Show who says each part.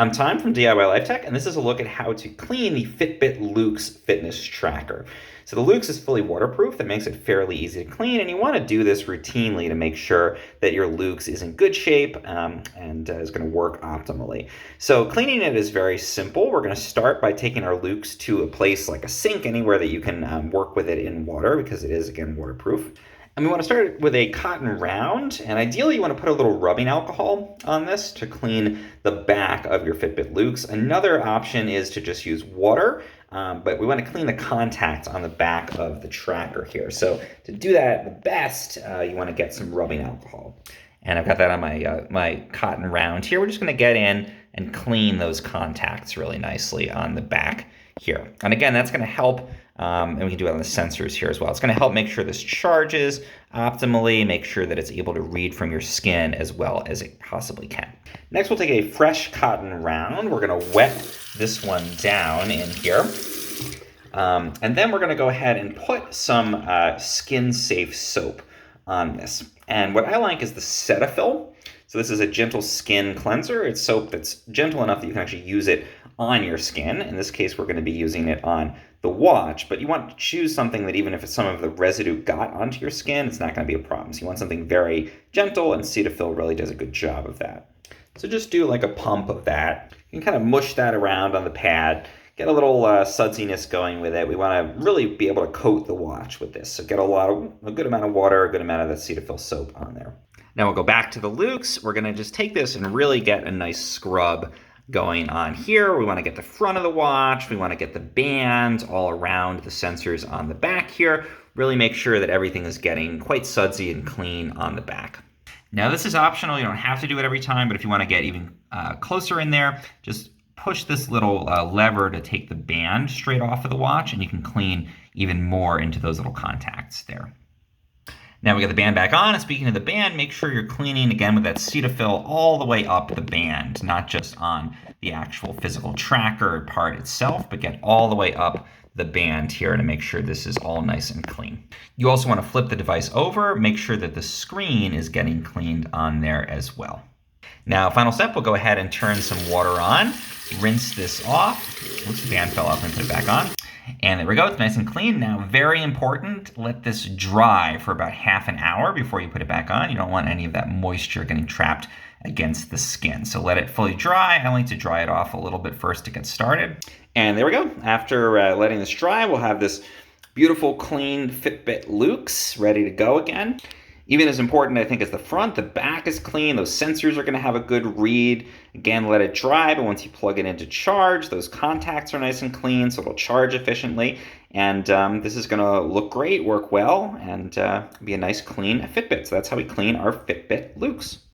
Speaker 1: I'm Tom from DIY Life Tech, and this is a look at how to clean the Fitbit Luxe fitness tracker. So the Luxe is fully waterproof. That makes it fairly easy to clean, and you want to do this routinely to make sure that your Luxe is in good shape and is going to work optimally. So cleaning it is very simple. We're going to start by taking our Luxe to a place like a sink, anywhere that you can work with it in water, because it is, again, waterproof. And we want to start with a cotton round, and ideally you want to put a little rubbing alcohol on this to clean the back of your Fitbit Luxe. Another option is to just use water, but we want to clean the contacts on the back of the tracker here. So to do that the best, you want to get some rubbing alcohol. And I've got that on my cotton round here. We're just going to get in and clean those contacts really nicely on the back here. And again, that's going to help, and we can do it on the sensors here as well. It's going to help make sure this charges optimally, make sure that it's able to read from your skin as well as it possibly can. Next, we'll take a fresh cotton round. We're going to wet this one down in here. And then we're going to go ahead and put some skin-safe soap on this. And what I like is the Cetaphil. So this is a gentle skin cleanser. It's soap that's gentle enough that you can actually use it on your skin. In this case, we're going to be using it on the watch, but you want to choose something that even if some of the residue got onto your skin, it's not going to be a problem. So you want something very gentle, and Cetaphil really does a good job of that. So just do like a pump of that. You can kind of mush that around on the pad, get a little sudsiness going with it. We want to really be able to coat the watch with this. So get a good amount of water, a good amount of that Cetaphil soap on there. Now we'll go back to the Luxe. We're going to just take this and really get a nice scrub going on here. We want to get the front of the watch. We want to get the band all around the sensors on the back here. Really make sure that everything is getting quite sudsy and clean on the back. Now this is optional. You don't have to do it every time, but if you want to get even closer in there, just push this little lever to take the band straight off of the watch, and you can clean even more into those little contacts there. Now we got the band back on, and speaking of the band, make sure you're cleaning again with that Cetaphil all the way up the band, not just on the actual physical tracker part itself, but get all the way up the band here to make sure this is all nice and clean. You also want to flip the device over, make sure that the screen is getting cleaned on there as well. Now, final step, we'll go ahead and turn some water on, rinse this off. Oops, the band fell off and put it back on. And there we go, it's nice and clean. Now, very important, let this dry for about half an hour before you put it back on. You don't want any of that moisture getting trapped against the skin. So let it fully dry. I like to dry it off a little bit first to get started. And there we go. After letting this dry, we'll have this beautiful, clean Fitbit Luxe ready to go again. Even as important, I think, as the front, the back is clean. Those sensors are going to have a good read. Again, let it dry, but once you plug it into charge, those contacts are nice and clean, so it'll charge efficiently. And this is going to look great, work well, and be a nice, clean Fitbit. So that's how we clean our Fitbit Luxe.